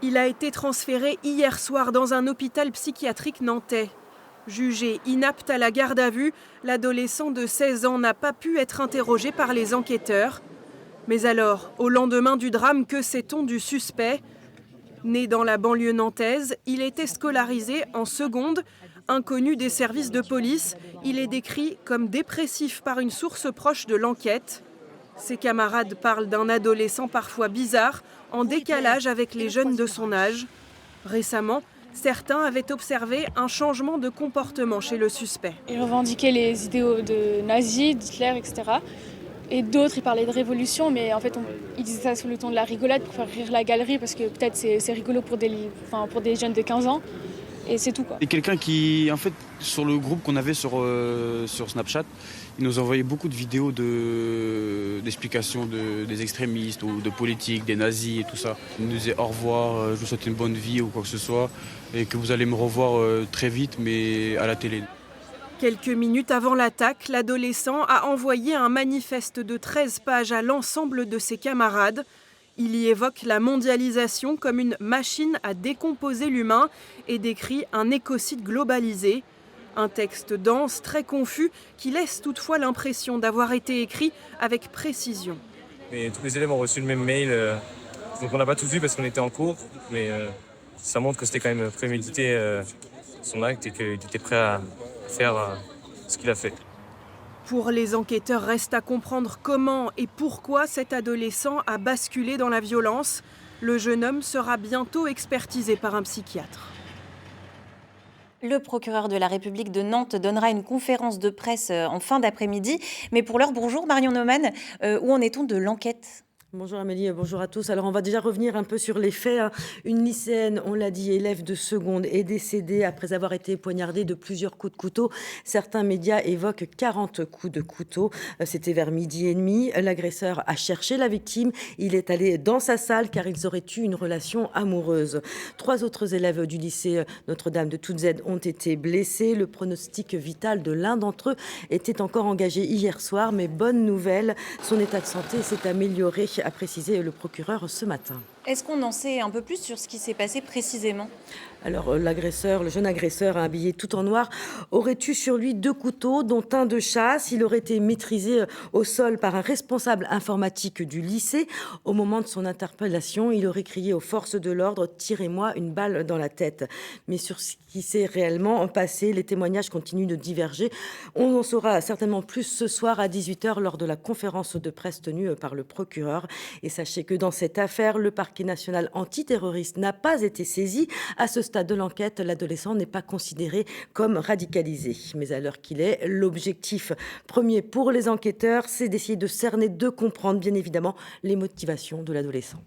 Il a été transféré hier soir dans un hôpital psychiatrique nantais. Jugé inapte à la garde à vue, l'adolescent de 16 ans n'a pas pu être interrogé par les enquêteurs. Mais alors, au lendemain du drame, que sait-on du suspect ? Né dans la banlieue nantaise, il était scolarisé en seconde. Inconnu des services de police, il est décrit comme dépressif par une source proche de l'enquête. Ses camarades parlent d'un adolescent parfois bizarre, en décalage avec les jeunes de son âge. Récemment, certains avaient observé un changement de comportement chez le suspect. Il revendiquait les idéaux de nazis, d'Hitler, etc. Et d'autres, ils parlaient de révolution, mais en fait, ils disaient ça sous le ton de la rigolade pour faire rire la galerie, parce que peut-être c'est rigolo pour des jeunes de 15 ans, et c'est tout, quoi. C'est quelqu'un qui, en fait, sur le groupe qu'on avait sur Snapchat, il nous envoyait beaucoup de vidéos d'explications des extrémistes ou de politiques, des nazis et tout ça. Il nous disait au revoir, je vous souhaite une bonne vie ou quoi que ce soit, et que vous allez me revoir très vite, mais à la télé. Quelques minutes avant l'attaque, l'adolescent a envoyé un manifeste de 13 pages à l'ensemble de ses camarades. Il y évoque la mondialisation comme une machine à décomposer l'humain et décrit un écocide globalisé. Un texte dense, très confus, qui laisse toutefois l'impression d'avoir été écrit avec précision. Et tous les élèves ont reçu le même mail, donc on n'a pas tout vu parce qu'on était en cours, mais ça montre que c'était quand même prémédité son acte et qu'il était prêt à faire ce qu'il a fait. Pour les enquêteurs, reste à comprendre comment et pourquoi cet adolescent a basculé dans la violence. Le jeune homme sera bientôt expertisé par un psychiatre. Le procureur de la République de Nantes donnera une conférence de presse en fin d'après-midi. Mais pour l'heure, bonjour Marion Neumann. Où en est-on de l'enquête ? Bonjour Amélie, bonjour à tous. Alors on va déjà revenir un peu sur les faits. Une lycéenne, on l'a dit, élève de seconde, est décédée après avoir été poignardée de plusieurs coups de couteau. Certains médias évoquent 40 coups de couteau. C'était vers 12h30. L'agresseur a cherché la victime. Il est allé dans sa salle car ils auraient eu une relation amoureuse. 3 autres élèves du lycée Notre-Dame de Toutes-Aides ont été blessés. Le pronostic vital de l'un d'entre eux était encore engagé hier soir. Mais bonne nouvelle, son état de santé s'est amélioré, a précisé le procureur ce matin. Est-ce qu'on en sait un peu plus sur ce qui s'est passé précisément ? Alors le jeune agresseur habillé tout en noir, aurait eu sur lui 2 couteaux, dont un de chasse. Il aurait été maîtrisé au sol par un responsable informatique du lycée. Au moment de son interpellation, il aurait crié aux forces de l'ordre « Tirez-moi une balle dans la tête ». Mais sur ce qui s'est réellement passé, les témoignages continuent de diverger. On en saura certainement plus ce soir à 18h lors de la conférence de presse tenue par le procureur. Et sachez que dans cette affaire, le parquet national antiterroriste n'a pas été saisi. À ce stade de l'enquête, l'adolescent n'est pas considéré comme radicalisé. Mais à l'heure qu'il est, l'objectif premier pour les enquêteurs, c'est d'essayer de cerner, de comprendre bien évidemment les motivations de l'adolescent.